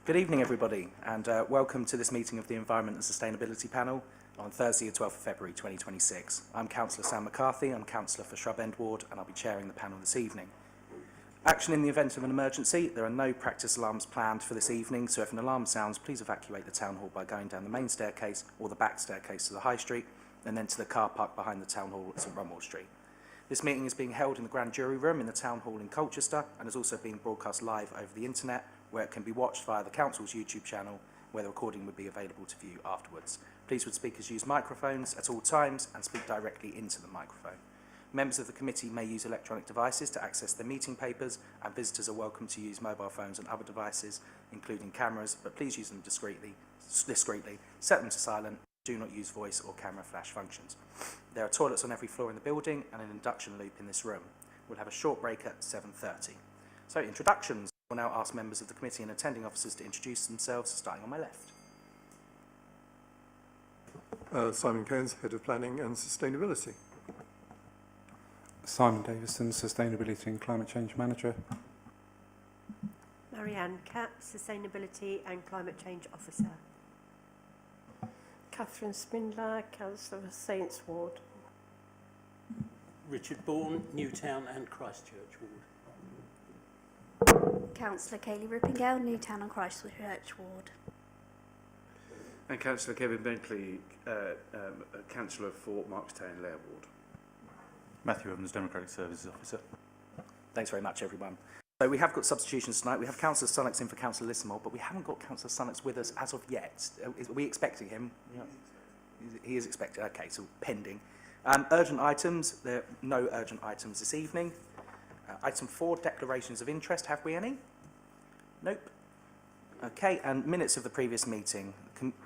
Good evening, everybody, and welcome to this meeting of the Environment and Sustainability Panel on Thursday, the 12th of February 2026. I'm Councillor Sam McCarthy, I'm Councillor for Shrub End Ward, and I'll be chairing the panel this evening. Action in the event of an emergency. There are no practice alarms planned for this evening, so if an alarm sounds, please evacuate the Town Hall by going down the main staircase or the back staircase to the High Street, and then to the car park behind the Town Hall at St Rumwell Street. This meeting is being held in the Grand Jury Room in the Town Hall in Colchester and is also being broadcast live over the internet, where it can be watched via the Council's YouTube channel, where the recording would be available to view afterwards. Please would speakers use microphones at all times and speak directly into the microphone. Members of the committee may use electronic devices to access their meeting papers, and visitors are welcome to use mobile phones and other devices, including cameras, but please use them discreetly, set them to silent, do not use voice or camera flash functions. There are toilets on every floor in the building and an induction loop in this room. We'll have a short break at 7:30. So, introductions. We'll now ask members of the committee and attending officers to introduce themselves, starting on my left. Simon Cairns, Head of Planning and Sustainability. Simon Davison, Sustainability and Climate Change Manager. Marianne Capp, Sustainability and Climate Change Officer. Catherine Spindler, Councillor for Saints Ward. Richard Bourne, Newtown and Christchurch Ward. Councillor Kayleigh Rippingale, Newtown and Christchurch Ward. And Councillor Kevin Bentley, Councillor for Markstown and Lair Ward. Matthew Evans, Democratic Services Officer. Thanks very much, everyone. So we have got substitutions tonight. We have Councillor Sunnox in for Councillor Lissamore, but we haven't got Councillor Sunnox with us as of yet. Are we expecting him? Yeah. He is expected. Okay, so pending. Urgent items. There are no urgent items this evening. Item 4, declarations of interest. Have we any? Nope. Okay, and minutes of the previous meeting.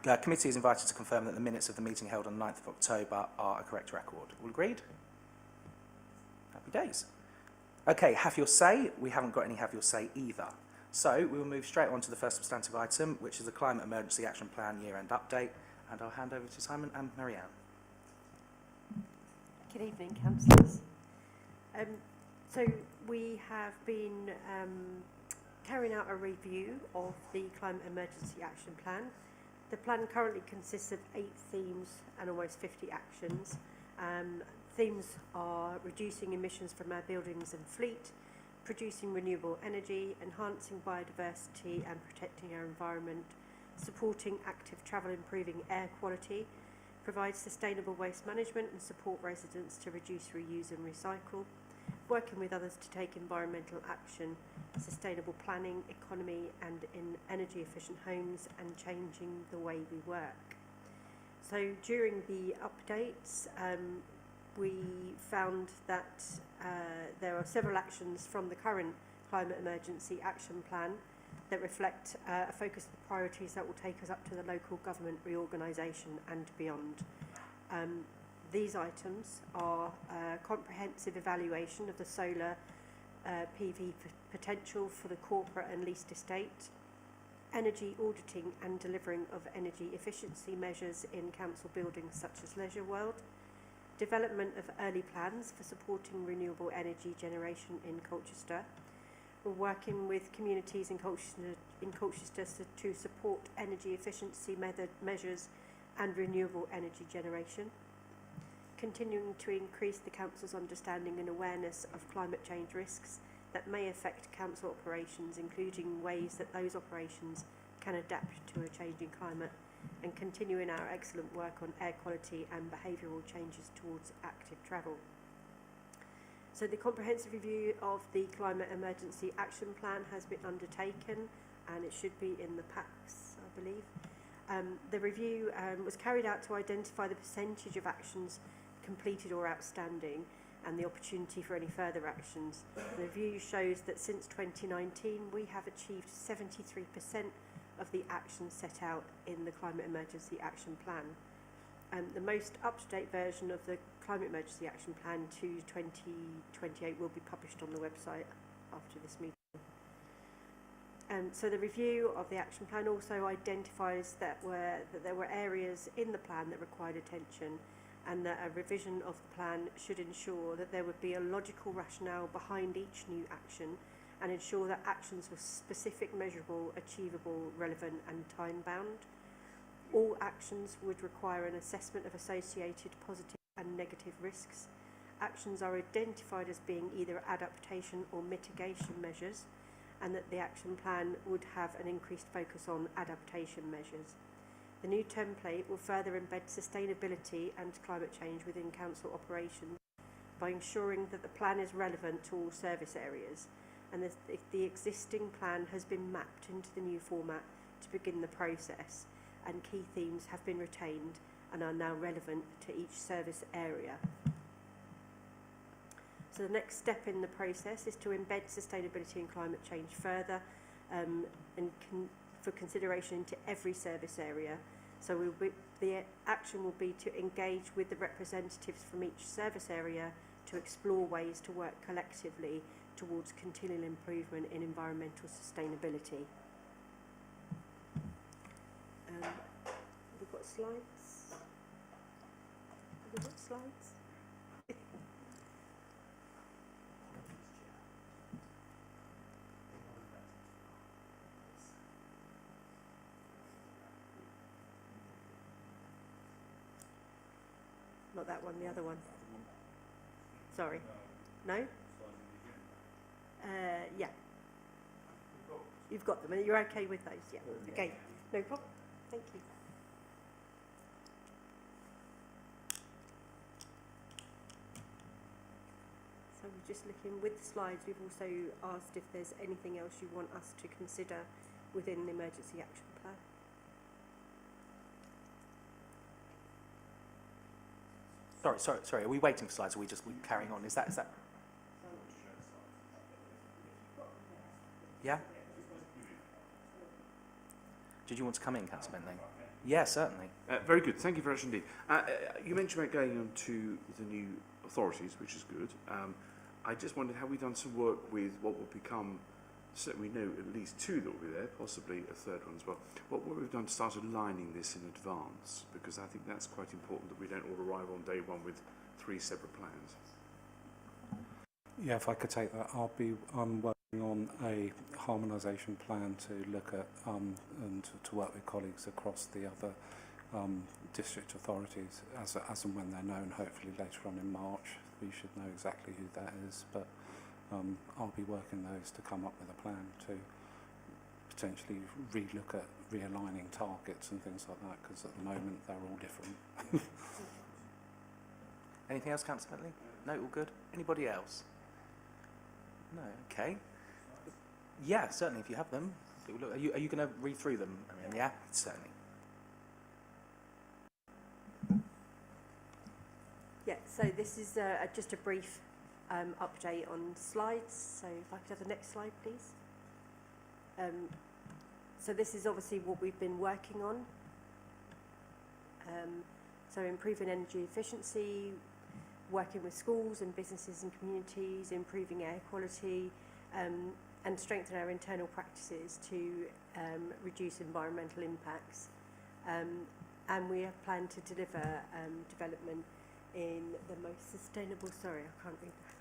Committee is invited to confirm that the minutes of the meeting held on 9th of October are a correct record. All agreed? Happy days. Okay, have your say. We haven't got any have your say either. So we will move straight on to the first substantive item, which is the Climate Emergency Action Plan year-end update, and I'll hand over to Simon and Marianne. Good evening, councillors. So we have been carrying out a review of the Climate Emergency Action Plan. The plan currently consists of 8 themes and almost 50 actions. Themes are reducing emissions from our buildings and fleet, producing renewable energy, enhancing biodiversity and protecting our environment, supporting active travel, improving air quality, provide sustainable waste management and support residents to reduce, reuse and recycle, working with others to take environmental action, sustainable planning, economy and in energy efficient homes, and changing the way we work. So during the updates, we found that there are several actions from the current Climate Emergency Action Plan that reflect a focus of the priorities that will take us up to the local government reorganisation and beyond. These items are a comprehensive evaluation of the solar PV potential for the corporate and leased estate, energy auditing and delivering of energy efficiency measures in council buildings such as Leisure World, development of early plans for supporting renewable energy generation in Colchester. We're working with communities in Colchester to support energy efficiency measures and renewable energy generation. Continuing to increase the council's understanding and awareness of climate change risks that may affect council operations, including ways that those operations can adapt to a changing climate, and continuing our excellent work on air quality and behavioural changes towards active travel. So the comprehensive review of the Climate Emergency Action Plan has been undertaken, and it should be in the packs, I believe. The review was carried out to identify the percentage of actions completed or outstanding and the opportunity for any further actions. The review shows that since 2019 we have achieved 73% of the actions set out in the Climate Emergency Action Plan. The most up-to-date version of the Climate Emergency Action Plan to 2028 will be published on the website after this meeting. So the review of the action plan also identifies that there were areas in the plan that required attention, and that a revision of the plan should ensure that there would be a logical rationale behind each new action and ensure that actions were specific, measurable, achievable, relevant and time-bound. All actions would require an assessment of associated positive and negative risks. Actions are identified as being either adaptation or mitigation measures, and that the action plan would have an increased focus on adaptation measures. The new template will further embed sustainability and climate change within council operations by ensuring that the plan is relevant to all service areas, and that the existing plan has been mapped into the new format to begin the process, and key themes have been retained and are now relevant to each service area. So the next step in the process is to embed sustainability and climate change further for consideration into every service area. So the action will be to engage with the representatives from each service area to explore ways to work collectively towards continual improvement in environmental sustainability. We've got slides. Have we got slides? Not that one, the other one. Sorry. No? Yeah. You've got them, and you're okay with those? Yeah. Okay. No problem. Thank you. So we're just looking with the slides. We've also asked if there's anything else you want us to consider within the emergency action plan. Sorry. Are we waiting for slides? Or are we just carrying on? Is that? Yeah. Did you want to come in, Councillor Bentley? Yeah, certainly. Very good. Thank you very much indeed. You mentioned about going on to the new authorities, which is good. I just wondered, have we done some work with what will become, certainly we know at least two that will be there, possibly a third one as well. What we've done to start aligning this in advance, because I think that's quite important that we don't all arrive on day one with 3 separate plans. Yeah, if I could take that, I'm working on a harmonisation plan to look at and to work with colleagues across the other district authorities as and when they're known. Hopefully later on in March we should know exactly who that is, but I'll be working those to come up with a plan to potentially relook at realigning targets and things like that, because at the moment they're all different. Anything else, Councillor Bentley? No, all good. Anybody else? No. Okay. Yeah, certainly. If you have them, are you going to read through them? I mean, yeah, certainly. Yeah. So this is just a brief update on slides. So if I could have the next slide, please. So this is obviously what we've been working on. So improving energy efficiency, working with schools and businesses and communities, improving air quality, and strengthen our internal practices to reduce environmental impacts. And we have planned to deliver development in the most sustainable, sorry, I can't read that.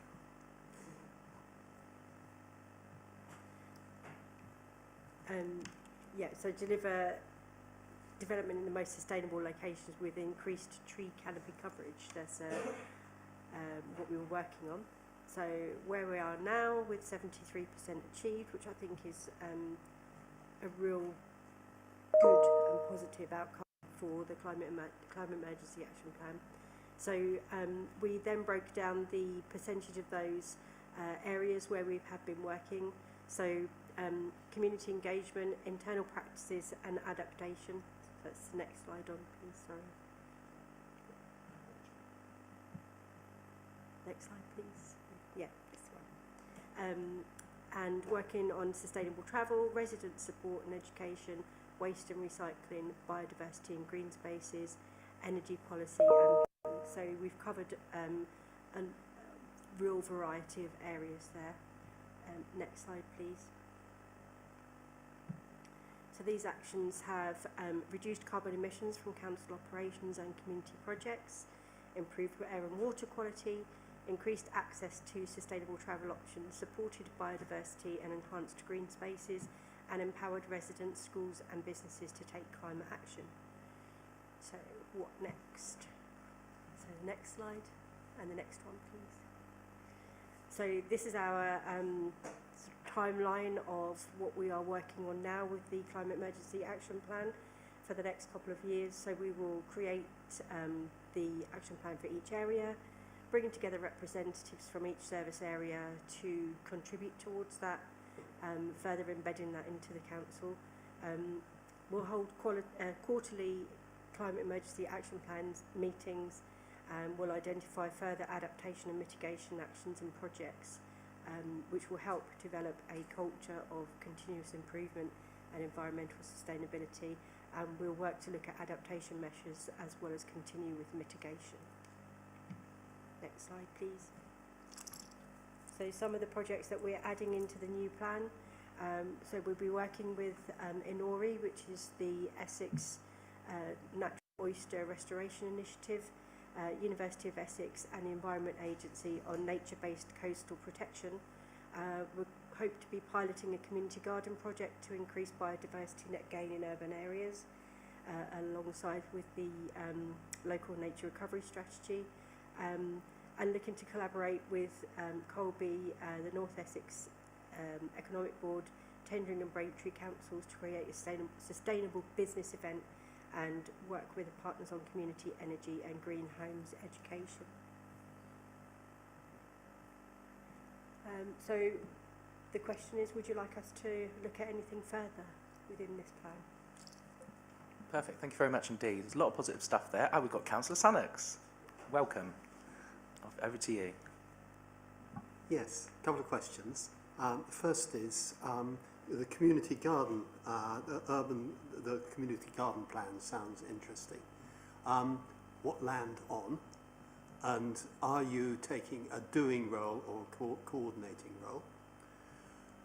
So deliver development in the most sustainable locations with increased tree canopy coverage. That's what we were working on. So where we are now with 73% achieved, which I think is a real good and positive outcome for the climate emergency action plan. So we then broke down the percentage of those areas where we have been working. So community engagement, internal practices and adaptation. That's the next slide on, please, sorry. Next slide, please. Yeah, this one. And working on sustainable travel, resident support and education, waste and recycling, biodiversity and green spaces, energy policy, and so we've covered a real variety of areas there. Next slide, please. So these actions have reduced carbon emissions from council operations and community projects, improved air and water quality, increased access to sustainable travel options, supported biodiversity and enhanced green spaces, and empowered residents, schools and businesses to take climate action. So what next? So the next slide and the next one, please. So this is our timeline of what we are working on now with the Climate Emergency Action Plan for the next couple of years. So we will create the action plan for each area, bringing together representatives from each service area to contribute towards that, further embedding that into the council. We'll hold quarterly climate emergency action plans meetings, and we'll identify further adaptation and mitigation actions and projects, which will help develop a culture of continuous improvement and environmental sustainability. And we'll work to look at adaptation measures as well as continue with mitigation. Next slide, please. So some of the projects that we're adding into the new plan. So we'll be working with Inori, which is the Essex Natural Oyster Restoration Initiative, University of Essex and the Environment Agency on nature-based coastal protection. We hope to be piloting a community garden project to increase biodiversity net gain in urban areas, alongside with the local nature recovery strategy, and looking to collaborate with Colby, the North Essex Economic Board, Tendring and Braintree councils to create a sustainable business event and work with the partners on community energy and green homes education. So the question is, would you like us to look at anything further within this plan? Perfect, thank you very much indeed. There's a lot of positive stuff there. We've got Councillor Sunnox. Welcome. Over to you. Yes, a couple of questions. The first is the community garden, the community garden plan sounds interesting. What land on? And are you taking a doing role or coordinating role?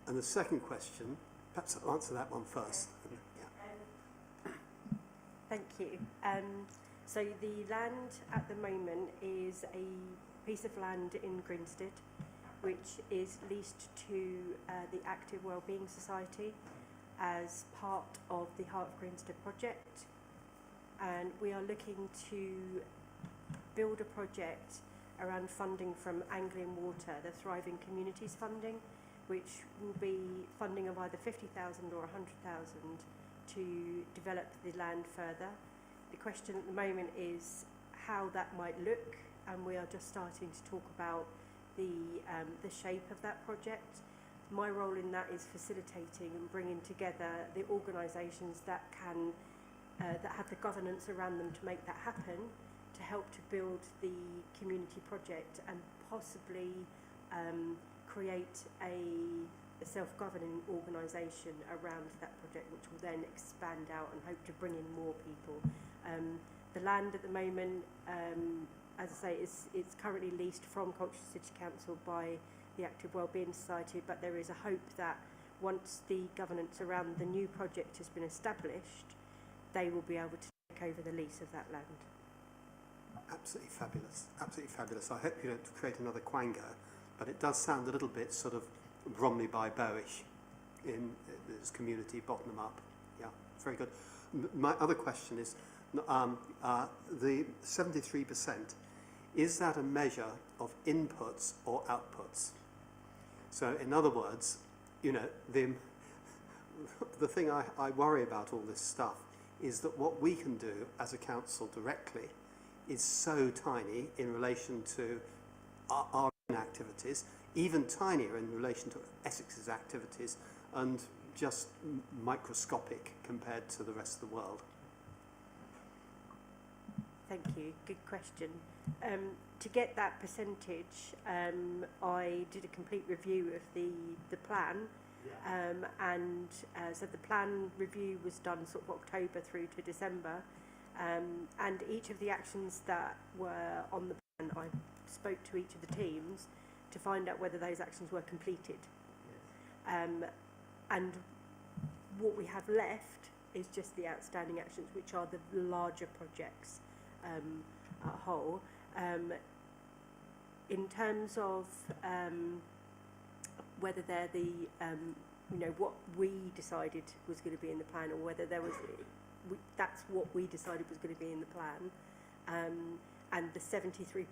And the second question, perhaps I'll answer that one first. Yeah. Thank you. So the land at the moment is a piece of land in Grinstead, which is leased to the Active Wellbeing Society as part of the Heart of Grinstead project. And we are looking to build a project around funding from Anglian Water, the Thriving Communities funding, which will be funding of either 50,000 or 100,000 to develop the land further. The question at the moment is how that might look, and we are just starting to talk about the shape of that project. My role in that is facilitating and bringing together the organisations that can that have the governance around them to make that happen, to help to build the community project and possibly create a self-governing organisation around that project, which will then expand out and hope to bring in more people. The land at the moment, as I say, it's currently leased from Colchester City Council by the Active Wellbeing Society, but there is a hope that once the governance around the new project has been established, they will be able to take over the lease of that land. Absolutely fabulous, absolutely fabulous. I hope you don't create another Quango, but it does sound a little bit sort of Bromley by Bowish in this community bottom up. Yeah, very good. My other question is, the 73%, is that a measure of inputs or outputs? So in other words, you know, the thing I worry about all this stuff is that what we can do as a council directly is so tiny in relation to our own activities, even tinier in relation to Essex's activities, and just microscopic compared to the rest of the world. Thank you. Good question. To get that percentage, I did a complete review of the plan, and so the plan review was done sort of October through to December, and each of the actions that were on the plan, I spoke to each of the teams to find out whether those actions were completed. And what we have left is just the outstanding actions, which are the larger projects at whole. in terms of whether they're the, what we decided was going to be in the plan, or whether there was, that's what we decided was going to be in the plan, and the 73%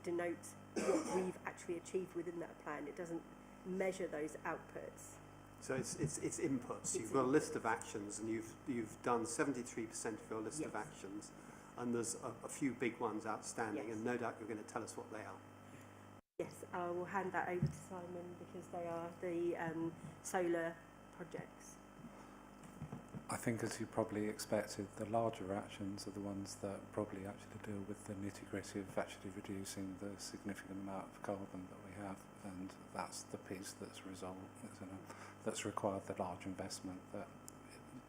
denotes what we've actually achieved within that plan. It doesn't measure those outputs. So it's inputs. You've got a list of actions, and you've done 73% of your list of actions, and there's a few big ones outstanding, and no doubt you're going to tell us what they are. Yes, I will hand that over to Simon, because they are the solar projects. I think, as you probably expected, the larger actions are the ones that probably actually deal with the nitty-gritty of actually reducing the significant amount of carbon that we have, and that's the piece that's that's required the large investment that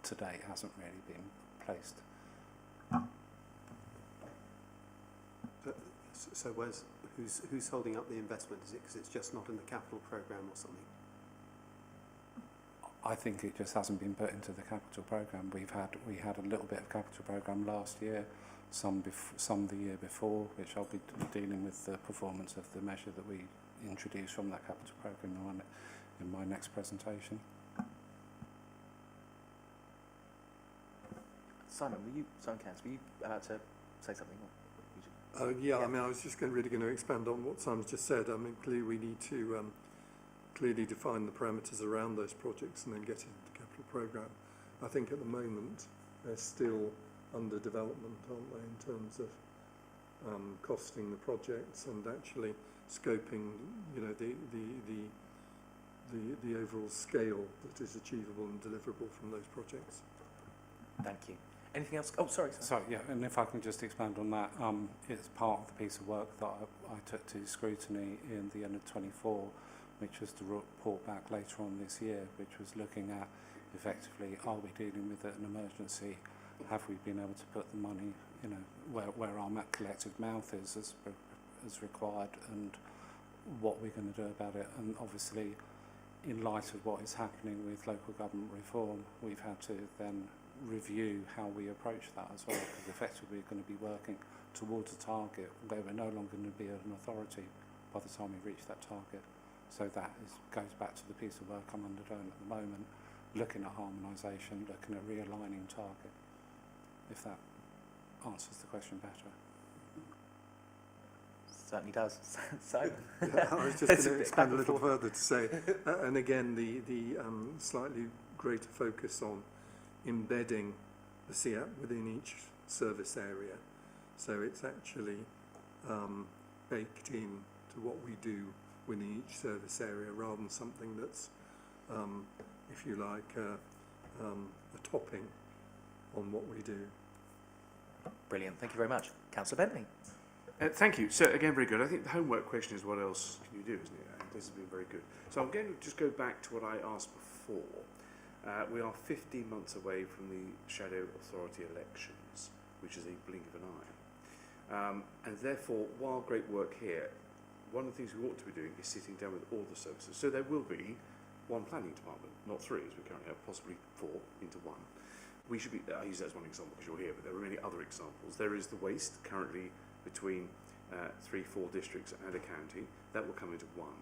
to date hasn't really been placed. So who's holding up the investment? Is it because it's just not in the capital programme or something? I think it just hasn't been put into the capital programme. We had a little bit of capital programme last year, some the year before, which I'll be dealing with the performance of the measure that we introduced from that capital programme in my next presentation. Simon Cairns, were you about to say something? Yeah, I mean, I was just really going to expand on what Simon's just said. I mean, clearly we need to clearly define the parameters around those projects and then get into the capital programme. I think at the moment they're still under development, aren't they, in terms of costing the projects and actually scoping, the overall scale that is achievable and deliverable from those projects. Thank you. Anything else? Oh, sorry. Sorry, yeah, and if I can just expand on that, it's part of the piece of work that I took to scrutiny in the end of 24, which was to report back later on this year, which was looking at effectively, are we dealing with an emergency? Have we been able to put the money, where our collective mouth is as required, and what we're going to do about it? And obviously, in light of what is happening with local government reform, we've had to then review how we approach that as well, because effectively we're going to be working towards a target where we're no longer going to be an authority by the time we reach that target. So that goes back to the piece of work I'm undergoing at the moment, looking at harmonisation, looking at realigning target, if that answers the question better. Certainly does. So, yeah, I was just going to expand a little further to say, and again, the slightly greater focus on embedding the CEAP within each service area, so it's actually baked in to what we do within each service area, rather than something that's, if you like, a topping on what we do. Brilliant. Thank you very much. Councillor Bentley. Thank you. So again, very good. I think the homework question is what else can you do, isn't it? And this has been very good. So I'm going to just go back to what I asked before. We are 15 months away from the shadow authority elections, which is a blink of an eye. And therefore, while great work here, one of the things we ought to be doing is sitting down with all the services. So there will be one planning department, not three, as we currently have, possibly four into one. We should be, I use that as one example because you're here, but there are many other examples. There is the waste, currently between 3-4 districts and a county. That will come into one.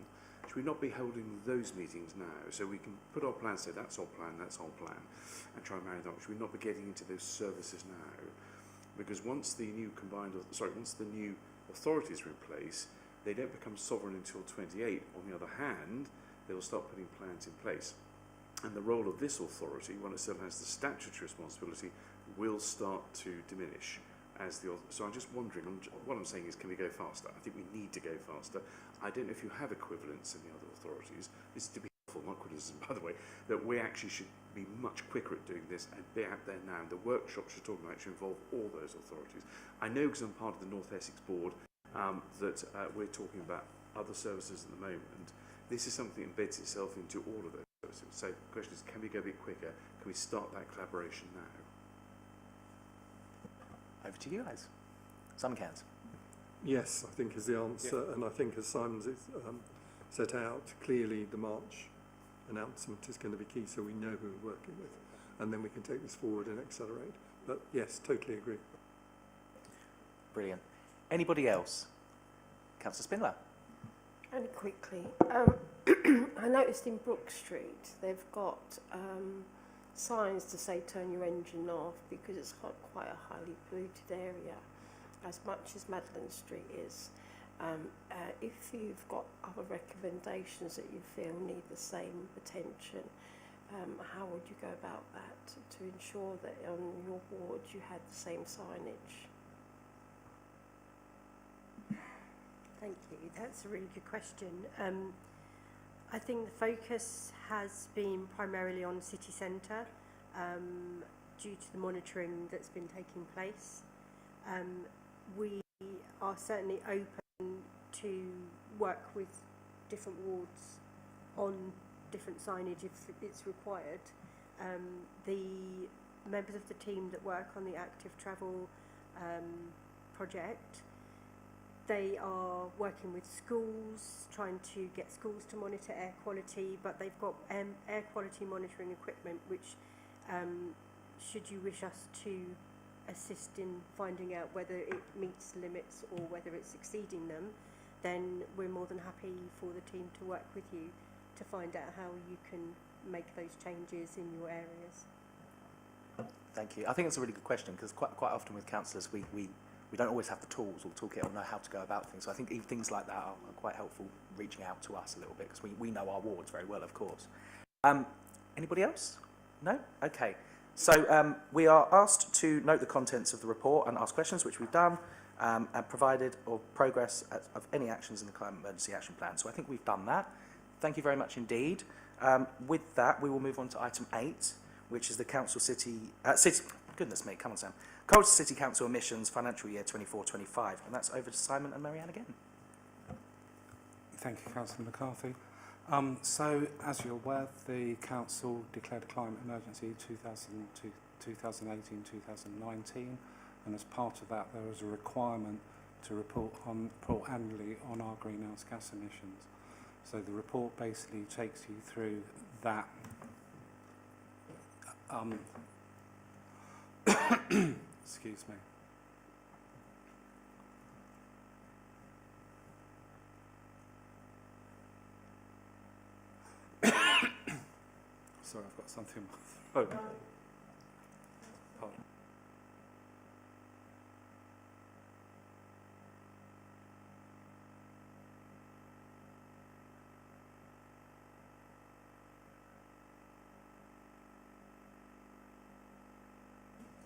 Should we not be holding those meetings now, so we can put our plan, say that's our plan, and try and marry them up? Should we not be getting into those services now? Because once the new once the new authorities are in place, they don't become sovereign until 28. On the other hand, they will start putting plans in place. And the role of this authority, when it still has the statutory responsibility, will start to diminish. So I'm just wondering, what I'm saying is, can we go faster? I think we need to go faster. I don't know if you have equivalents in the other authorities. This is to be helpful, not criticism, by the way, that we actually should be much quicker at doing this and be out there now. And the workshops you're talking about should involve all those authorities. I know, because I'm part of the North Essex Board, that we're talking about other services at the moment. This is something that embeds itself into all of those services. So the question is, can we go a bit quicker? Can we start that collaboration now? Over to you guys. Simon Cairns. Yes, I think is the answer, and I think as Simon's set out, clearly the March announcement is going to be key, so we know who we're working with, and then we can take this forward and accelerate. But yes, totally agree. Brilliant. Anybody else? Councillor Spindler. Only quickly, I noticed in Brook Street they've got signs to say turn your engine off because it's quite a highly polluted area, as much as Madeline Street is. If you've got other recommendations that you feel need the same attention, how would you go about that to ensure that on your ward you had the same signage? Thank you. That's a really good question. I think the focus has been primarily on city centre due to the monitoring that's been taking place. We are certainly open to work with different wards on different signage if it's required. The members of the team that work on the active travel project, they are working with schools, trying to get schools to monitor air quality, but they've got air quality monitoring equipment which, should you wish us to assist in finding out whether it meets limits or whether it's exceeding them, then we're more than happy for the team to work with you to find out how you can make those changes in your areas. Thank you. I think it's a really good question because quite often with councillors we don't always have the tools or toolkit or know how to go about things. So I think even things like that are quite helpful, reaching out to us a little bit because we know our wards very well, of course. Anybody else? No? Okay. So we are asked to note the contents of the report and ask questions, which we've done, and provided or progress of any actions in the Climate Emergency Action Plan. So I think we've done that. Thank you very much indeed. With that, we will move on to item 8, which is the Council goodness me, come on Sam. Colchester City Council emissions financial year 24-25. And that's over to Simon and Marianne again. Thank you, Councillor McCarthy. So, as you're aware, the Council declared a climate emergency 2018-2019, and as part of that, there was a requirement to report annually on our greenhouse gas emissions. So the report basically takes you through that. Excuse me. Sorry, I've got something in my throat. Pardon.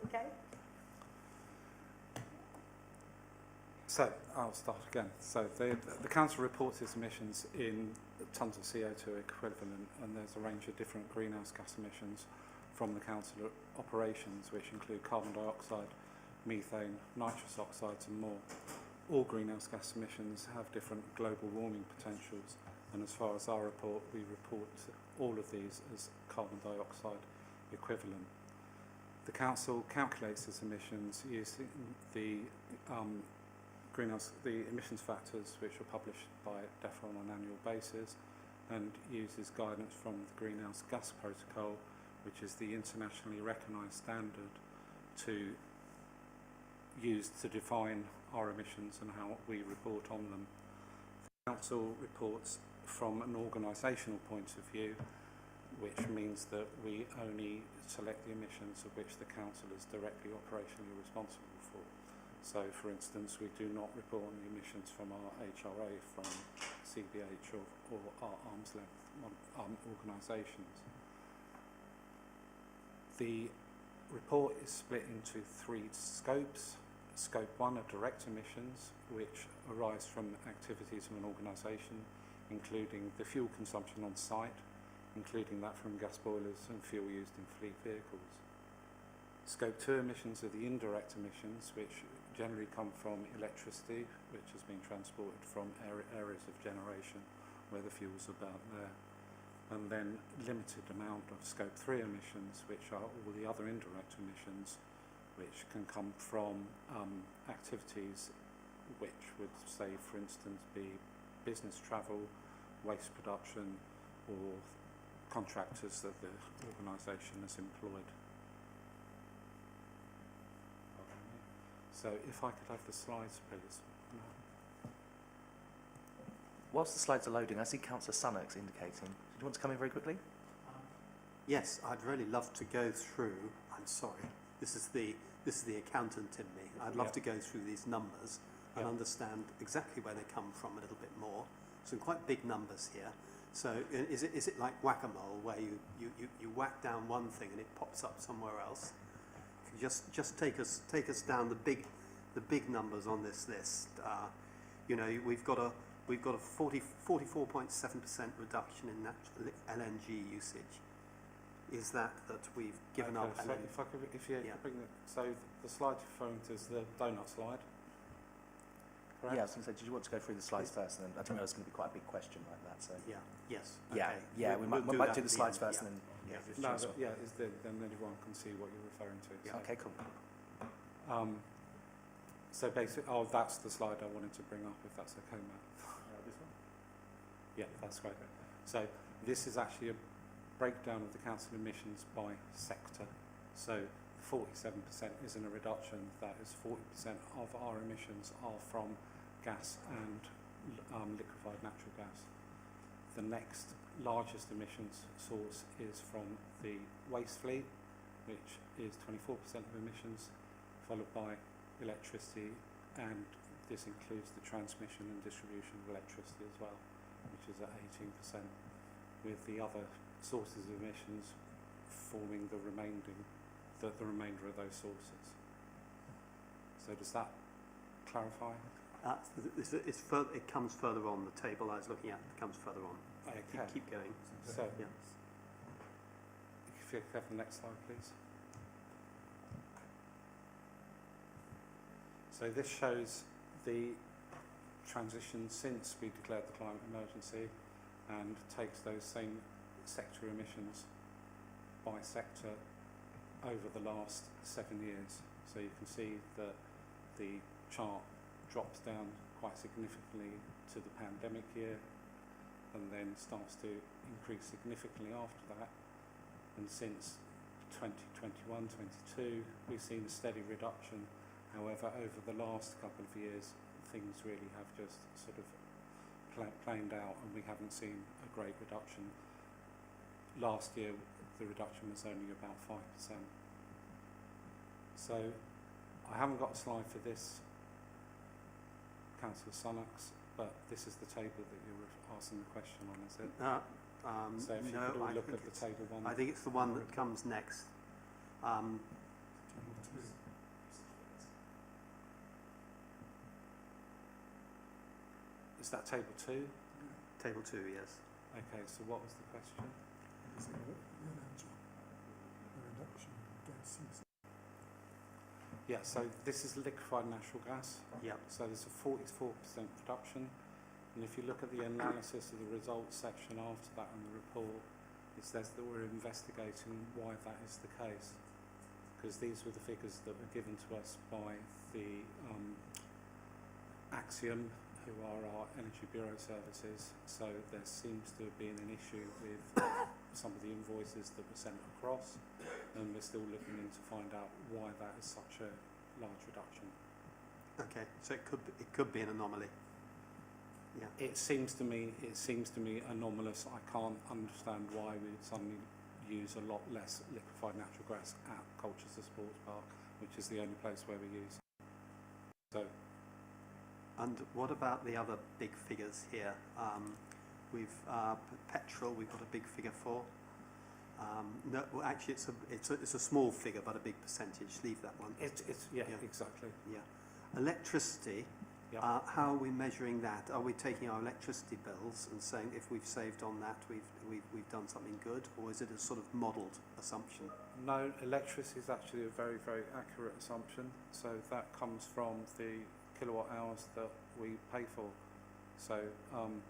Okay. So, I'll start again. So, the Council reports its emissions in tonnes of CO2 equivalent, and there's a range of different greenhouse gas emissions from the Council operations, which include carbon dioxide, methane, nitrous oxides, and more. All greenhouse gas emissions have different global warming potentials, and as far as our report, we report all of these as carbon dioxide equivalent. The Council calculates its emissions using the emissions factors, which are published by DEFRA on an annual basis, and uses guidance from the Greenhouse Gas Protocol, which is the internationally recognised standard to use to define our emissions and how we report on them. The Council reports from an organisational point of view, which means that we only select the emissions of which the Council is directly operationally responsible for. So, for instance, we do not report on the emissions from our HRA, from CBH or our arm's length organisations. The report is split into 3 scopes. Scope 1 are direct emissions, which arise from activities of an organisation, including the fuel consumption on site, including that from gas boilers and fuel used in fleet vehicles. Scope 2 emissions are the indirect emissions, which generally come from electricity, which has been transported from areas of generation where the fuels are burnt there. And then limited amount of Scope 3 emissions, which are all the other indirect emissions, which can come from activities which would, say, for instance, be business travel, waste production, or contractors that the organisation has employed. So if I could have the slides, please. whilst the slides are loading, I see Councillor Sunnock's indicating. Do you want to come in very quickly? Yes, I'd really love to go through. I'm sorry, this is the accountant in me. I'd love Yeah. to go through these numbers and Yeah. understand exactly where they come from a little bit more. Some quite big numbers here. So is it like whack-a-mole where you whack down one thing and it pops up somewhere else? Just take us down the big numbers on this list. You know, we've got a 44.7% reduction in LNG usage. Is that we've given up? So if you Yeah. bring so the slide you're referring to is the donut slide. Correct? Yeah, I was going to say, did you want to go through the slides first? And then I didn't know it was going to be quite a big question like that. So Yeah. Yes. yeah, Okay. yeah, we might that do at the slides end, first yeah. and then Yeah. just No, choose but one. then everyone can see what you're referring to. Yeah. Okay, cool. So basically, that's the slide I wanted to bring up, if that's okay, Matt. This one? Yeah, that's great. So this is actually a breakdown of the council emissions by sector. So 47% isn't a reduction. That is 40% of our emissions are from gas and liquefied natural gas. The next largest emissions source is from the waste fleet, which is 24% of emissions, followed by electricity, and this includes the transmission and distribution of electricity as well, which is at 18%, with the other sources of emissions forming the remainder of those sources. So does that clarify? It comes further on the table I was looking at. It comes further on. Okay. Keep going. So Yeah. if you have the next slide, please. So this shows the transition since we declared the climate emergency and takes those same sector emissions by sector over the last 7 years. So you can see that the chart drops down quite significantly to the pandemic year and then starts to increase significantly after that. And since 2021-22, we've seen a steady reduction. However, over the last couple of years, things really have just sort of planed out and we haven't seen a great reduction. Last year, the reduction was only about 5%. So I haven't got a slide for this, Councillor Sunnock's, but this is the table that you were asking the question on, is it? So if you could all look at the table one. I think it's the one that comes next. Is that table 2? Table 2, yes. Okay, so what was the question? Yeah, so this is liquefied natural gas. Yep. So there's a 44% reduction. And if you look at the analysis of the results section after that in the report, it says that we're investigating why that is the case. Because these were the figures that were given to us by the Axiom, who are our Energy Bureau services. So there seems to have been an issue with some of the invoices that were sent across, and we're still looking into find out why that is such a large reduction. Okay, so it could be an anomaly. Yeah. It seems to me anomalous. I can't understand why we would suddenly use a lot less liquefied natural gas at Colchester Sports Park, which is the only place where we use it. So. And what about the other big figures here? We've petrol. We've got a big figure for. No, well, actually, it's a small figure, but a big percentage. Leave that one. Yeah, exactly. Yeah. Electricity. Yeah. How are we measuring that? Are we taking our electricity bills and saying if we've saved on that, we've done something good, or is it a sort of modelled assumption? No, electricity is actually a very, very accurate assumption. So that comes from the kilowatt hours that we pay for. So on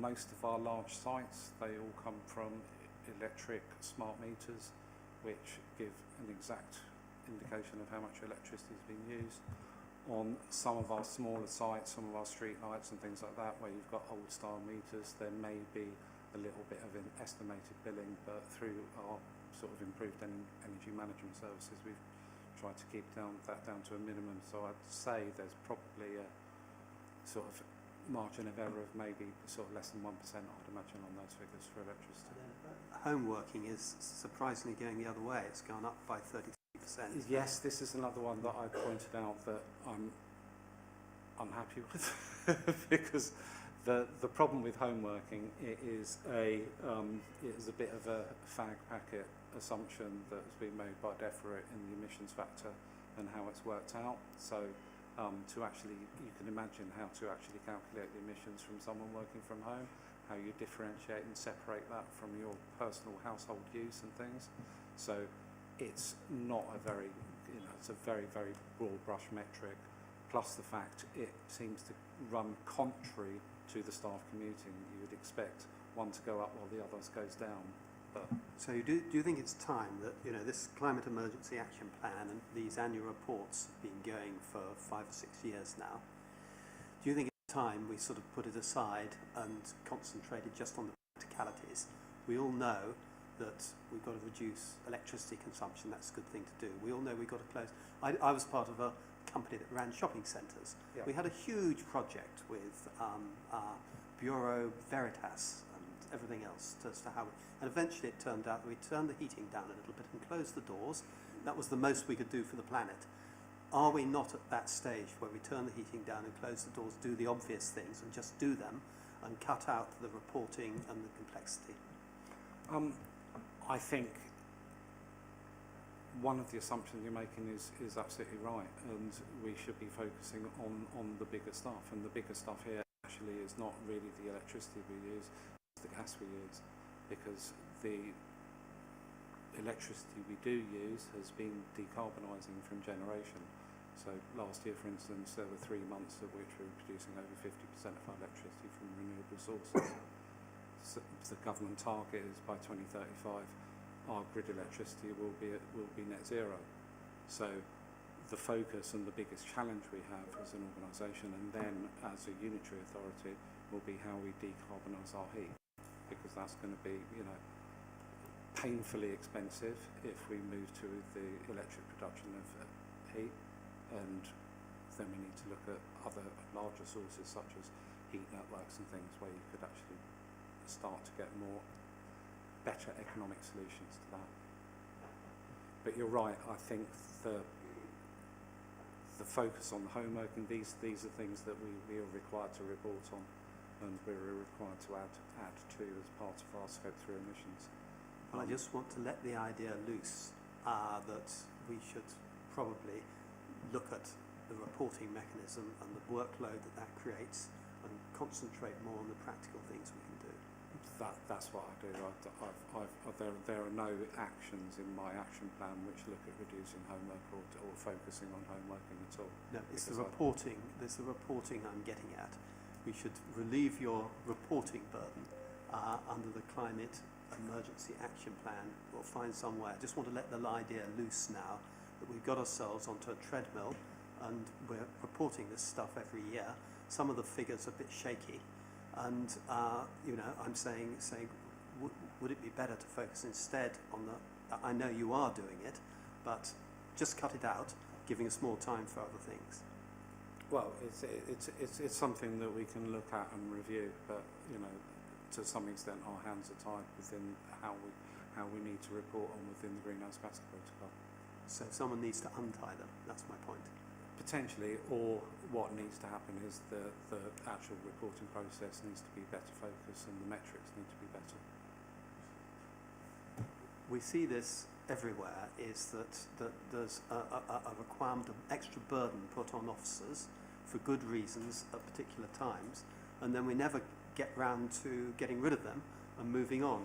most of our large sites, they all come from electric smart meters, which give an exact indication of how much electricity is being used. On some of our smaller sites, some of our street lights and things like that, where you've got old style meters, there may be a little bit of an estimated billing, but through our sort of improved energy management services, we've tried to keep that down to a minimum. So I'd say there's probably a sort of margin of error of maybe sort of less than 1%, I'd imagine, on those figures for electricity. Home working is surprisingly going the other way. It's gone up by 33%. Yes, this is another one that I pointed out that I'm unhappy with because the problem with home working it is a bit of a fag packet assumption that has been made by DEFRA in the emissions factor and how it's worked out. So to actually, you can imagine how to actually calculate the emissions from someone working from home, how you differentiate and separate that from your personal household use and things. So it's not a very, it's a very, very broad brush metric, plus the fact it seems to run contrary to the staff commuting. You would expect one to go up while the others goes down. But So do you think it's time that, this Climate Emergency Action Plan and these annual reports have been going for 5 or 6 years now? Do you think it's time we sort of put it aside and concentrated just on the practicalities? We all know that we've got to reduce electricity consumption. That's a good thing to do. We all know we've got to close. I was part of a company that ran shopping centres. Yeah. We had a huge project with Bureau Veritas and everything else as to how and eventually it turned out that we turned the heating down a little bit and closed the doors. That was the most we could do for the planet. Are we not at that stage where we turn the heating down and close the doors, do the obvious things and just do them and cut out the reporting and the complexity? I think one of the assumptions you're making is absolutely right, and we should be focusing on the bigger stuff, and the bigger stuff here actually is not really the electricity we use, it's the gas we use, because the electricity we do use has been decarbonising from generation. So last year, for instance, there were 3 months of which we were producing over 50% of our electricity from renewable sources. So the government target is by 2035 our grid electricity will be net zero. So the focus and the biggest challenge we have as an organisation and then as a unitary authority will be how we decarbonise our heat, because that's going to be, painfully expensive if we move to the electric production of heat, and then we need to look at other larger sources such as heat networks and things where you could actually start to get better economic solutions to that. But you're right, I think the focus on the homework and these are things that we are required to report on and we're required to add to as part of our Scope 3 emissions. Well, I just want to let the idea loose that we should probably look at the reporting mechanism and the workload that creates and concentrate more on the practical things we can do. That's what I do. There are no actions in my action plan which look at reducing homework or focusing on homeworking at all. No, it's the reporting. There's the reporting I'm getting at. We should relieve your reporting burden under the Climate Emergency Action Plan, or find somewhere. I just want to let the idea loose now that we've got ourselves onto a treadmill and we're reporting this stuff every year. Some of the figures are a bit shaky. And, I'm saying, would it be better to focus instead on I know you are doing it, but just cut it out, giving us more time for other things. Well, it's something that we can look at and review, but, to some extent our hands are tied within how we need to report on within the Greenhouse Gas Protocol. So someone needs to untie them, that's my point. Potentially, or what needs to happen is the actual reporting process needs to be better focused and the metrics need to be better. We see this everywhere, is that there's a requirement of extra burden put on officers for good reasons at particular times, and then we never get round to getting rid of them and moving on.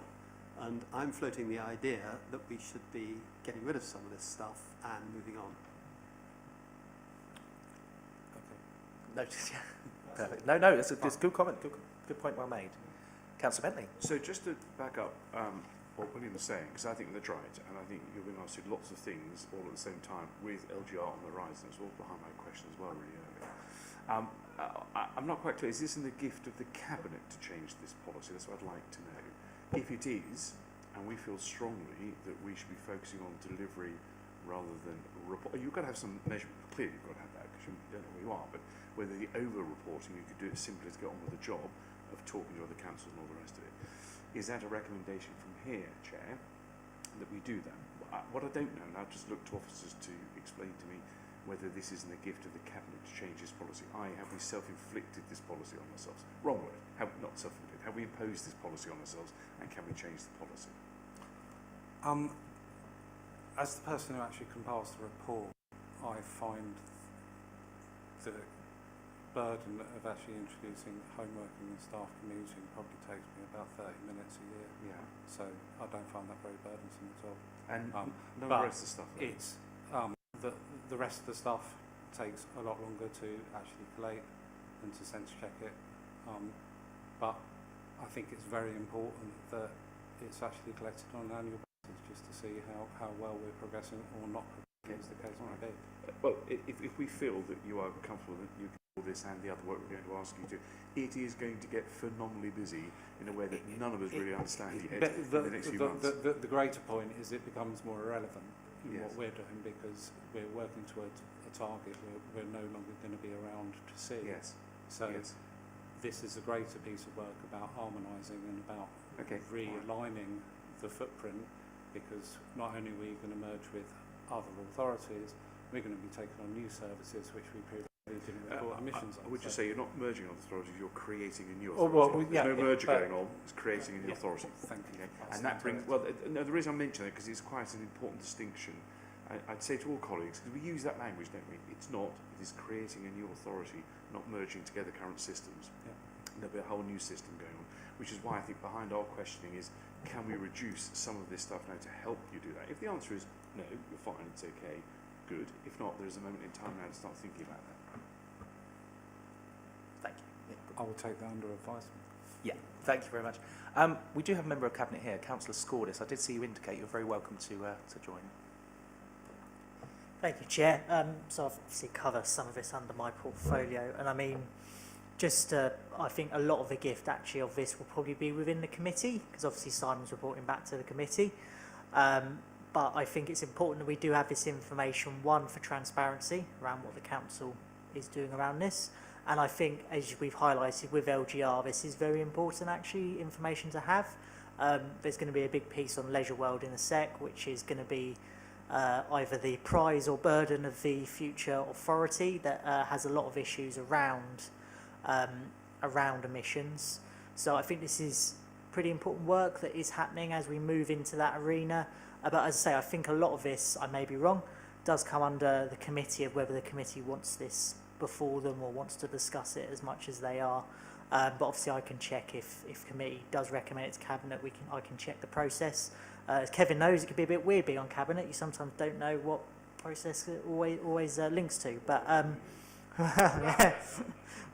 And I'm floating the idea that we should be getting rid of some of this stuff and moving on. Noted, yeah. Perfect. No, it's a good comment. Good point, well made. Councillor Bentley. So just to back up what William was saying, because I think that's right, and I think you're being asked to do lots of things all at the same time with LGR on the rise, and it's all behind my question as well really earlier. I'm not quite clear, is this in the gift of the Cabinet to change this policy? That's what I'd like to know. If it is, and we feel strongly that we should be focusing on delivery rather than report, you've got to have some measurement, clearly you've got to have that, because you don't know where you are, but whether the over-reporting, you could do it simply to get on with the job of talking to other councils and all the rest of it. Is that a recommendation from here, Chair, that we do that? What I don't know, and I've just looked to officers to explain to me whether this isn't a gift of the Cabinet to change this policy. Have we self-inflicted this policy on ourselves? Wrong word. Not self-inflicted. Have we imposed this policy on ourselves, and can we change the policy? As the person who actually compiles the report, I find the burden of actually introducing homeworking and staff commuting probably takes me about 30 minutes a year. Yeah. So I don't find that very burdensome at all. And no but rest of the stuff. Though. It's the rest of the stuff takes a lot longer to actually collate and to sense check it. But I think it's very important that it's actually collected on an annual basis just to see how well we're progressing or not progressing, as the case might be. Well, if we feel that you are comfortable that you can do this and the other work we're going to ask you to, it is going to get phenomenally busy in a way that none of us really understand yet in the next few months. The greater point is it becomes more irrelevant in Yes. what we're doing because we're working towards a target we're no longer going to be around to see. Yes. So Yes. this is a greater piece of work about harmonising and about Okay. realigning the footprint, because not only are we going to merge with other authorities, we're going to be taking on new services which we previously didn't report emissions on. I would just say you're not merging on authorities, you're creating a new Oh, authority. well, yeah, There's no merger but- going on, it's creating a new Yeah. authority. Thank you. Okay. That's And that brings, interesting. well, no, the reason I'm mentioning it because it's quite an important distinction. I'd say to all colleagues, because we use that language, don't we? It's not, it is creating a new authority, not merging together current systems. Yeah. There'll be a whole new system going on, which is why I think behind our questioning is, can we reduce some of this stuff now to help you do that? If the answer is no, you're fine, it's okay, good. If not, there's a moment in time now to start thinking about that. Thank you. I will take that under advisement. Yeah, thank you very much. We do have a member of Cabinet here, Councillor Scordis. I did see you indicate you're very welcome to join. Thank you, Chair. So I've obviously covered some of this under my portfolio, and I mean, I think a lot of the gift actually of this will probably be within the committee, because obviously Simon's reporting back to the committee. But I think it's important that we do have this information, one, for transparency around what the council is doing around this. And I think, as we've highlighted with LGR, this is very important, actually, information to have. There's going to be a big piece on Leisure World in a sec, which is going to be either the prize or burden of the future authority that has a lot of issues around emissions. So I think this is pretty important work that is happening as we move into that arena. But as I say, I think a lot of this, I may be wrong, does come under the committee of whether the committee wants this before them or wants to discuss it as much as they are. But obviously I can check if committee does recommend it to Cabinet, I can check the process. As Kevin knows, it can be a bit weird being on Cabinet. You sometimes don't know what process it always links to. But yeah.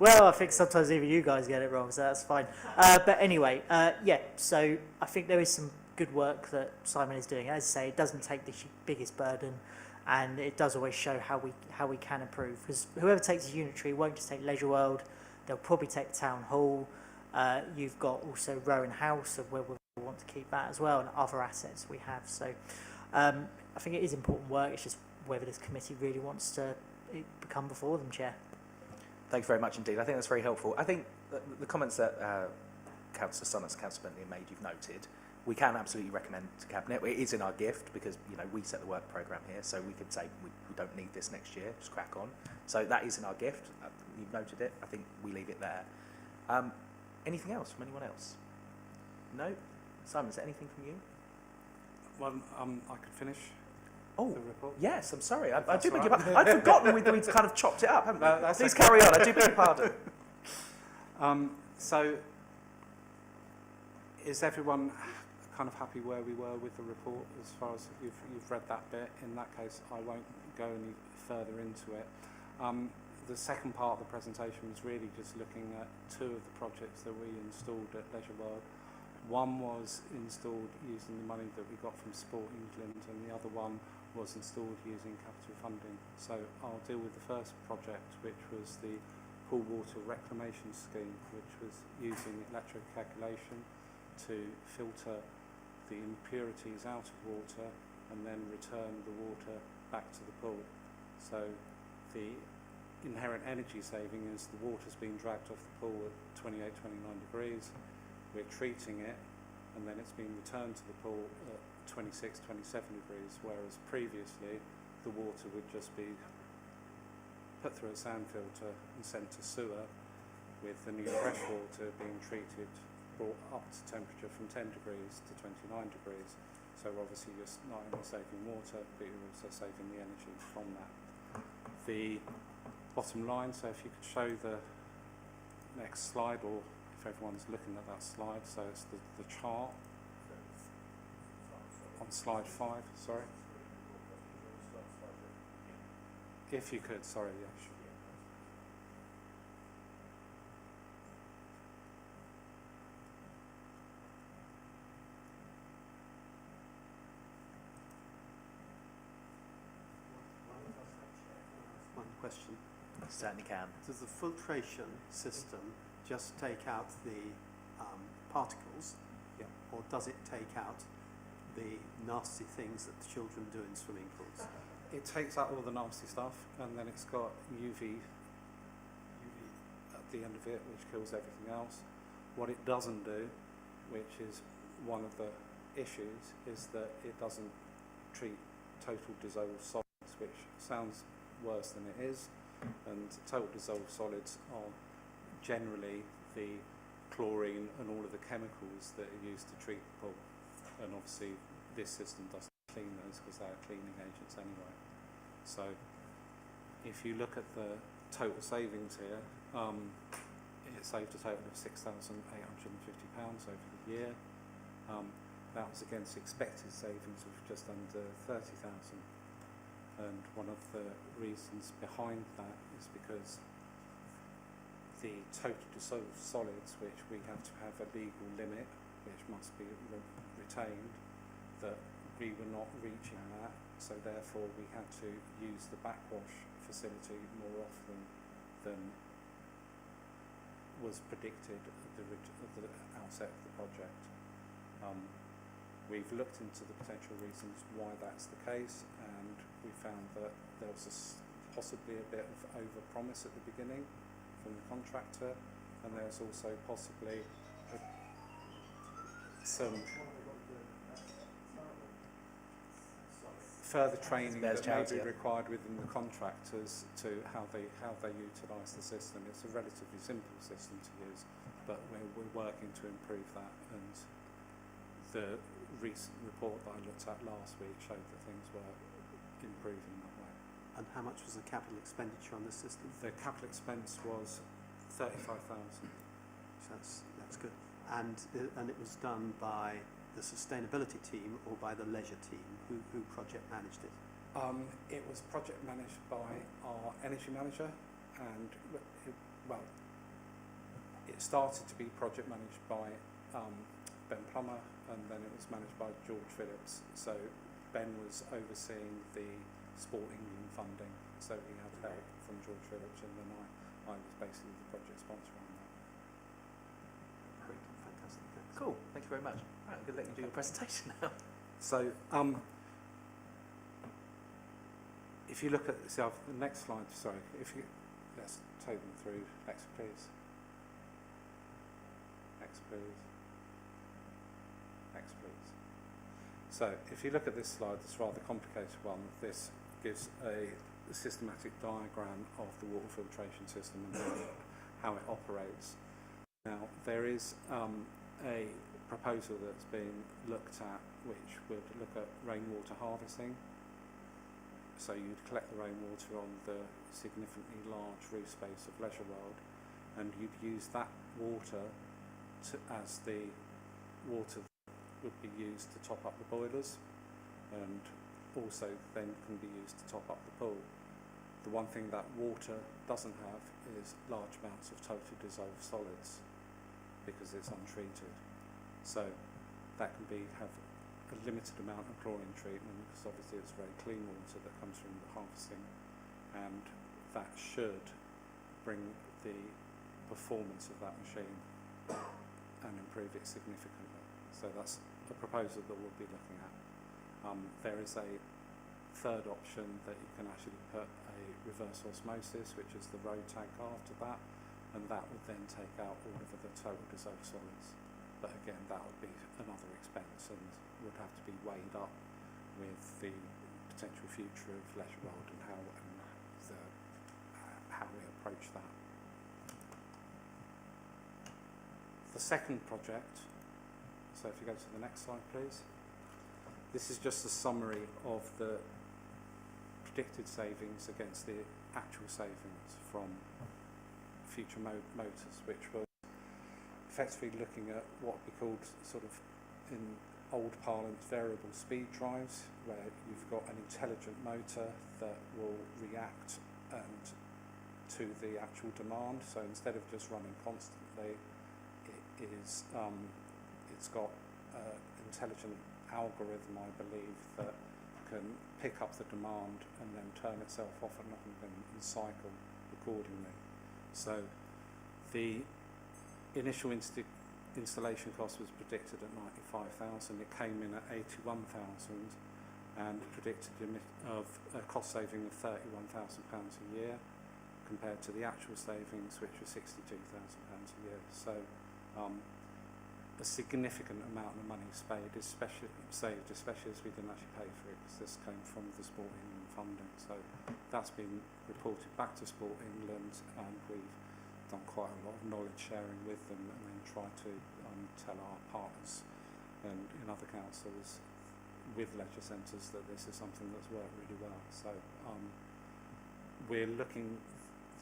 Well, I think sometimes even you guys get it wrong, so that's fine. But anyway, yeah, so I think there is some good work that Simon is doing. As I say, it doesn't take the biggest burden, and it does always show how we can improve. Because whoever takes a unitary won't just take Leisure World, they'll probably take the Town Hall. You've got also Rowan House, of where we want to keep that as well, and other assets we have. So I think it is important work. It's just whether this committee really wants to come before them, Chair. Thank you very much indeed. I think that's very helpful. I think the comments that Councillor Sunners, Councillor Bentley made, you've noted, we can absolutely recommend to Cabinet. It is in our gift because, you know, we set the work programme here, so we could say we don't need this next year, just crack on. So that is in our gift. You've noted it. I think we leave it there. Anything else from anyone else? No? Simon, is there anything from you? Well, I could finish Oh, the report. yes, I'm sorry. I That's do beg your right. pardon. I'd forgotten we'd kind of chopped it up, haven't we? No, that's Please okay. carry on. I do beg your pardon. So, is everyone kind of happy where we were with the report as far as you've read that bit? In that case, I won't go any further into it. The second part of the presentation was really just looking at two of the projects that we installed at Leisure World. One was installed using the money that we got from Sport England, and the other one was installed using capital funding. So I'll deal with the first project, which was the pool water reclamation scheme, which was using electrocoagulation to filter the impurities out of water and then return the water back to the pool. So the inherent energy saving is the water's being dragged off the pool at 28, 29 degrees. We're treating it, and then it's being returned to the pool at 26, 27 degrees, whereas previously the water would just be put through a sand filter and sent to sewer, with the new fresh water being treated, brought up to temperature from 10 degrees to 29 degrees. So obviously you're not only saving water, but you're also saving the energy from that. The bottom line, so if you could show the next slide, or if everyone's looking at that slide, so it's the chart on slide 5, sorry. If you could, sorry, yeah, sure. One question. Certainly can. Does the filtration system just take out the particles, Yeah. or does it take out the nasty things that the children do in swimming pools? It takes out all the nasty stuff, and then it's got UV at the end of it, which kills everything else. What it doesn't do, which is one of the issues, is that it doesn't treat total dissolved solids, which sounds worse than it is. And total dissolved solids are generally the chlorine and all of the chemicals that are used to treat the pool. And obviously this system doesn't clean those because they are cleaning agents anyway. So if you look at the total savings here, it saved a total of £6,850 over the year. That was against expected savings of just under 30,000. And one of the reasons behind that is because the total dissolved solids, which we have to have a legal limit, which must be retained, that we were not reaching that, so therefore we had to use the backwash facility more often than was predicted at the outset of the project. We've looked into the potential reasons why that's the case, and we found that there was possibly a bit of over-promise at the beginning from the contractor, and there's also possibly some further training that may be required within the contractors to how they utilise the system. It's a relatively simple system to use, but we're working to improve that, and the recent report that I looked at last week showed that things were improving that way. And how much was the capital expenditure on this system? The capital expense was 35,000. So that's good. And it was done by the sustainability team or by the leisure team? Who project managed it? It was project managed by our energy manager, and it started to be project managed by Ben Plummer, and then it was managed by George Phillips. So Ben was overseeing the Sport England funding, so he had help from George Phillips, and then I was basically the project sponsor on that. Great, fantastic. Thanks. Cool, thank you very much. Right, I'm going to let you do your presentation now. So if you look at the next slide, sorry, let's take them through. Next, please. Next, please. Next, please. So if you look at this slide, this rather complicated one, this gives a systematic diagram of the water filtration system and how it operates. Now, there is a proposal that's being looked at which would look at rainwater harvesting. So you'd collect the rainwater on the significantly large roof space of Leisure World, and you'd use that water as the water would be used to top up the boilers, and also then can be used to top up the pool. The one thing that water doesn't have is large amounts of totally dissolved solids because it's untreated. So that can have a limited amount of chlorine treatment because obviously it's very clean water that comes from the harvesting, and that should bring the performance of that machine and improve it significantly. So that's a proposal that we'll be looking at. There is a third option that you can actually put a reverse osmosis, which is the road tank after that, and that would then take out all of the total dissolved solids. But again, that would be another expense and would have to be weighed up with the potential future of Leisure World and how we approach that. The second project, so if you go to the next slide please, this is just a summary of the predicted savings against the actual savings from future motors, which was effectively looking at what we called sort of in old parlance variable speed drives, where you've got an intelligent motor that will react and to the actual demand. So instead of just running constantly, it's got an intelligent algorithm, I believe, that can pick up the demand and then turn itself off and on and cycle accordingly. So the initial installation cost was predicted at 95,000. It came in at 81,000 and predicted of a cost saving of £31,000 a year compared to the actual savings, which was £62,000 a year. So a significant amount of money saved, especially as we didn't actually pay for it, because this came from the Sport England funding. So that's been reported back to Sport England, and we've done quite a lot of knowledge sharing with them, and then try to tell our partners and in other councils with leisure centres that this is something that's worked really well. So we're looking,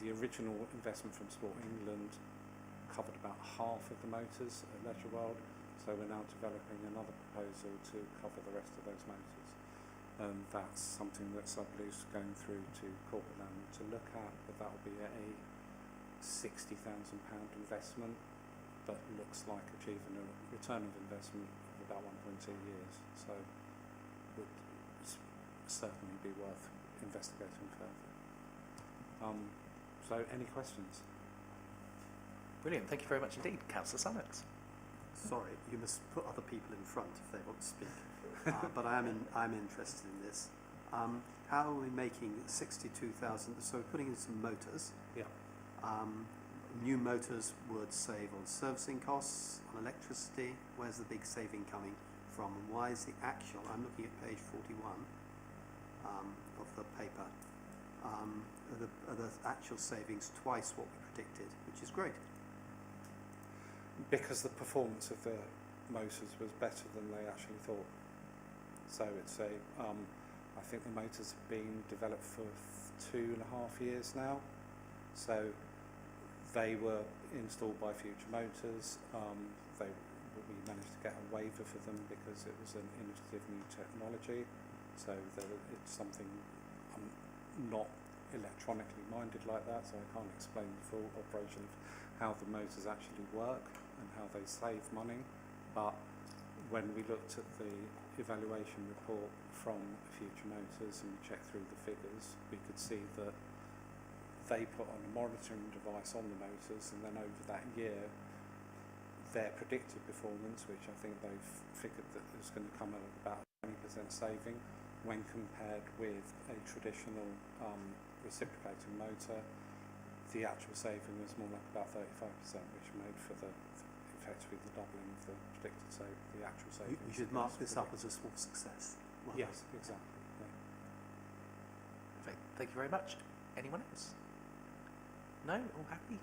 the original investment from Sport England covered about half of the motors at Leisure World, so we're now developing another proposal to cover the rest of those motors. That's something that Sublease going through to Corporate Land to look at, but that will be a £60,000 investment, but looks like achieving a return of investment of about 1.2 years, so would certainly be worth investigating further. So any questions? Brilliant. Thank you very much indeed, Councillor Summers. Sorry, you must put other people in front if they want to speak. But I'm interested in this. How are we making 62,000? So we're putting in some motors. Yeah. New motors would save on servicing costs, on electricity. Where's the big saving coming from? And why is the actual, I'm looking at page 41 of the paper, are the actual savings twice what we predicted, which is great. Because the performance of the motors was better than they actually thought. So it's I think the motors have been developed for 2.5 years now. So they were installed by Future Motors. We managed to get a waiver for them because it was an innovative new technology. So it's something, I'm not electronically minded like that, so I can't explain the full operation of how the motors actually work and how they save money. But when we looked at the evaluation report from Future Motors and we checked through the figures, we could see that they put on a monitoring device on the motors, and then over that year their predicted performance, which I think they've figured that is going to come at about 20% saving when compared with a traditional reciprocating motor. The actual saving was more like about 35%, which made for effectively the doubling of the predicted saving, the actual savings. You should mark this up as a small success. Well yes, exactly. Yeah. Perfect. Thank you very much. Anyone else? No? All happy?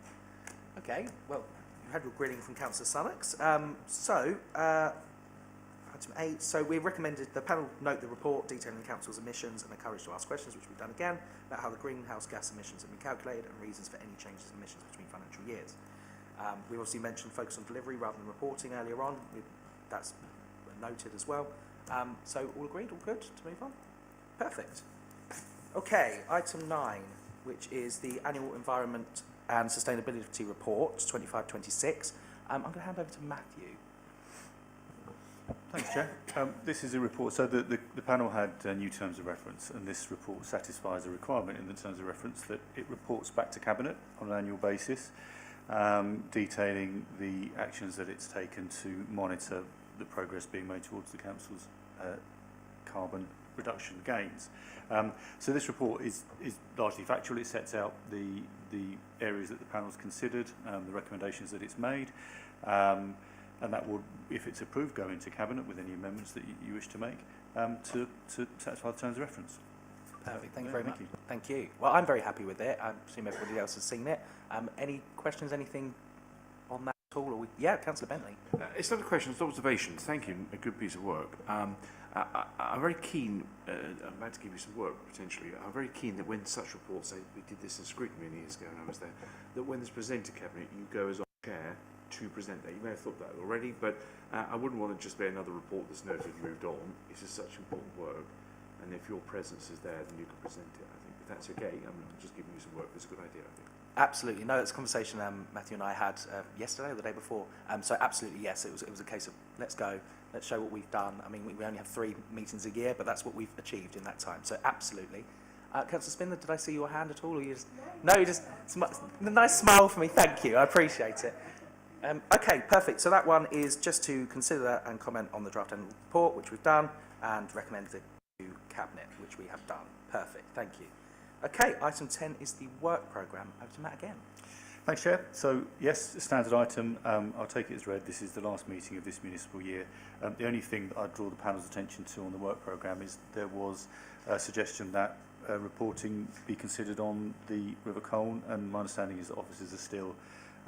Okay, well, you had your grilling from Councillor Sunnocks. Item 8. So we recommended the panel note the report detailing the council's emissions and encouraged to ask questions, which we've done again, about how the greenhouse gas emissions have been calculated and reasons for any changes in emissions between financial years. We obviously mentioned focus on delivery rather than reporting earlier on. That's noted as well. So all agreed, all good to move on? Perfect. Okay, item 9, which is the annual environment and sustainability report 25-26. I'm going to hand over to Matthew. Thanks, Chair. This is a report. So the panel had new terms of reference, and this report satisfies a requirement in the terms of reference that it reports back to Cabinet on an annual basis, detailing the actions that it's taken to monitor the progress being made towards the Council's carbon reduction gains. So this report is largely factual. It sets out the areas that the panel's considered, the recommendations that it's made, and that will, if it's approved, go into Cabinet with any amendments that you wish to make to satisfy the terms of reference. Perfect. Thank you very much. Thank you. Well, I'm very happy with it. I assume everybody else has seen it. Any questions, anything on that at all? Or yeah, Councillor Bentley. It's not a question, it's an observation. Thank you, a good piece of work. I'm very keen, I'm about to give you some work potentially, I'm very keen that when such reports say, we did this in scrutiny many years ago and I was there, that when this presented to Cabinet, you go as our chair to present that. You may have thought that already, but I wouldn't want to just be another report that's noted and moved on. This is such important work, and if your presence is there, then you can present it, I think. If that's okay, I'm just giving you some work. It's a good idea, I think. Absolutely. No, it's a conversation Matthew and I had yesterday or the day before. So absolutely, yes, it was a case of let's go, let's show what we've done. I mean, we only have 3 meetings a year, but that's what we've achieved in that time. So absolutely. Councillor Spindler, did I see your hand at all? Or you just, no, you just, a nice smile for me. Thank you. I appreciate it. Okay, perfect. So that one is just to consider and comment on the draft annual report, which we've done, and recommend it to Cabinet, which we have done. Perfect. Thank you. Okay, item 10 is the work programme. Over to Matt again. Thanks, Chair. So, yes, standard item. I'll take it as read. This is the last meeting of this municipal year. The only thing that I'd draw the panel's attention to on the work programme is there was a suggestion that reporting be considered on the River Colne, and my understanding is that officers are still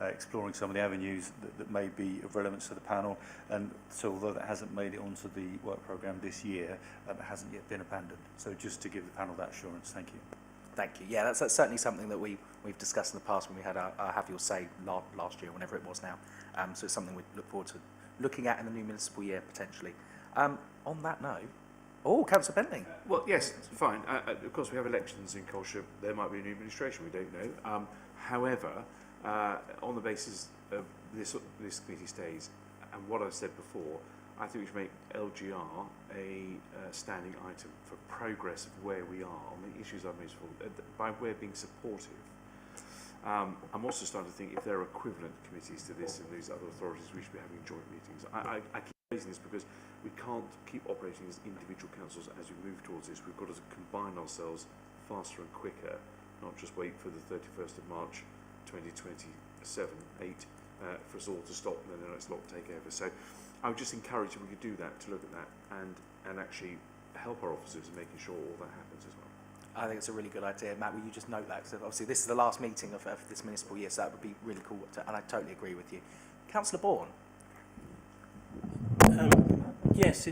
exploring some of the avenues that may be of relevance to the panel, and so although that hasn't made it onto the work programme this year, it hasn't yet been abandoned. So just to give the panel that assurance, thank you. Thank you. Yeah, that's certainly something that we've discussed in the past when we had our Have Your Say last year, whenever it was now. So it's something we look forward to looking at in the new municipal year, potentially. On that note, Councillor Bentley. Well, yes, fine. Of course, we have elections in Colchester. There might be a new administration, we don't know. However, on the basis of this committee stays, and what I've said before, I think we should make LGR a standing item for progress of where we are on the issues I've raised before, by way of being supportive. I'm also starting to think if there are equivalent committees to this in these other authorities, we should be having joint meetings. I keep raising this because we can't keep operating as individual councils as we move towards this. We've got to combine ourselves faster and quicker, not just wait for the 31st of March 2027, 8, for us all to stop and then the next lot take over. So I would just encourage if we could do that, to look at that and actually help our officers in making sure all that happens as well. I think it's a really good idea. Matt, will you just note that? Because obviously this is the last meeting of this municipal year, so that would be really cool, and I totally agree with you. Councillor Bourne. Yes,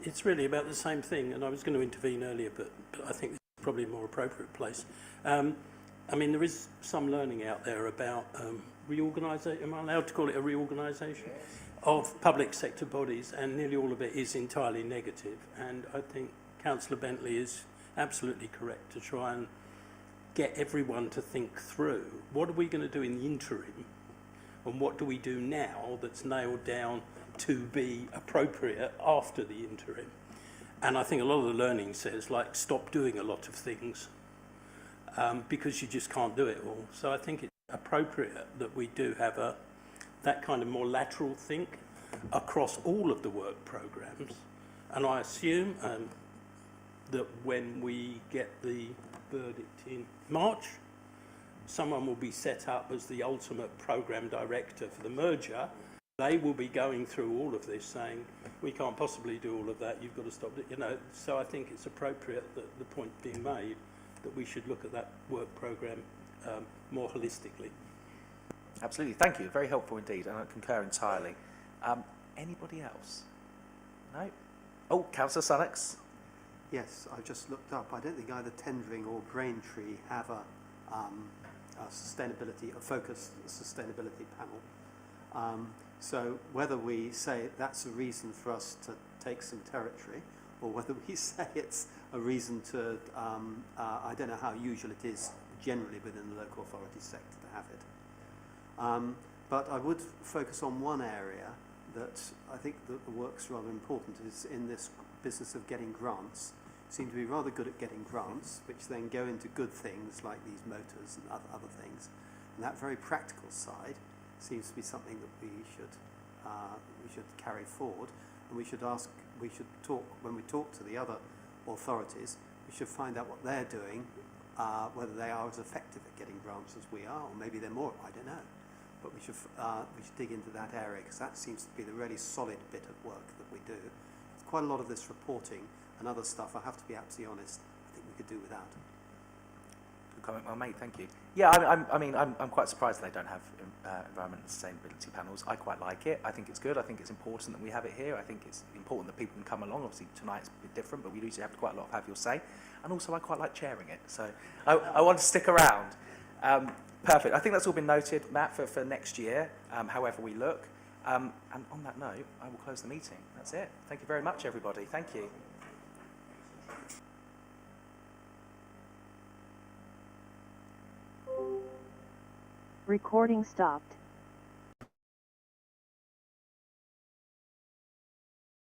it's really about the same thing, and I was going to intervene earlier, but I think this is probably a more appropriate place. I mean, there is some learning out there about reorganisation, am I allowed to call it a reorganisation, of public sector bodies, and nearly all of it is entirely negative. And I think Councillor Bentley is absolutely correct to try and get everyone to think through, what are we going to do in the interim, and what do we do now that's nailed down to be appropriate after the interim. And I think a lot of the learning says, like, stop doing a lot of things because you just can't do it all. So I think it's appropriate that we do have that kind of more lateral think across all of the work programmes. And I assume that when we get the verdict in March, someone will be set up as the ultimate programme director for the merger. They will be going through all of this saying, we can't possibly do all of that, you've got to stop it, you know. So I think it's appropriate that the point being made that we should look at that work programme more holistically. Absolutely, thank you. Very helpful indeed, and I concur entirely. Anybody else? No? Oh, Councillor Sunnox. Yes, I've just looked up. I don't think either Tendring or Braintree have a focused sustainability panel. So whether we say that's a reason for us to take some territory, or whether we say it's a reason to, I don't know how usual it is generally within the local authority sector to have it. But I would focus on one area that I think that the work's rather important is in this business of getting grants. Seem to be rather good at getting grants, which then go into good things like these motors and other things. And that very practical side seems to be something that we should carry forward, and we should talk when we talk to the other authorities. We should find out what they're doing, whether they are as effective at getting grants as we are, or maybe they're more, I don't know. But we should dig into that area, because that seems to be the really solid bit of work that we do. Quite a lot of this reporting and other stuff, I have to be absolutely honest, I think we could do without. Good comment, well made, thank you. Yeah, I'm quite surprised they don't have environment and sustainability panels. I quite like it. I think it's good. I think it's important that we have it here. I think it's important that people can come along. Obviously, tonight's a bit different, but we usually have quite a lot of have your say. And also, I quite like chairing it. So I want to stick around. Perfect. I think that's all been noted, Matt, for next year, however we look. And on that note, I will close the meeting. That's it. Thank you very much, everybody. Thank you. Recording stopped.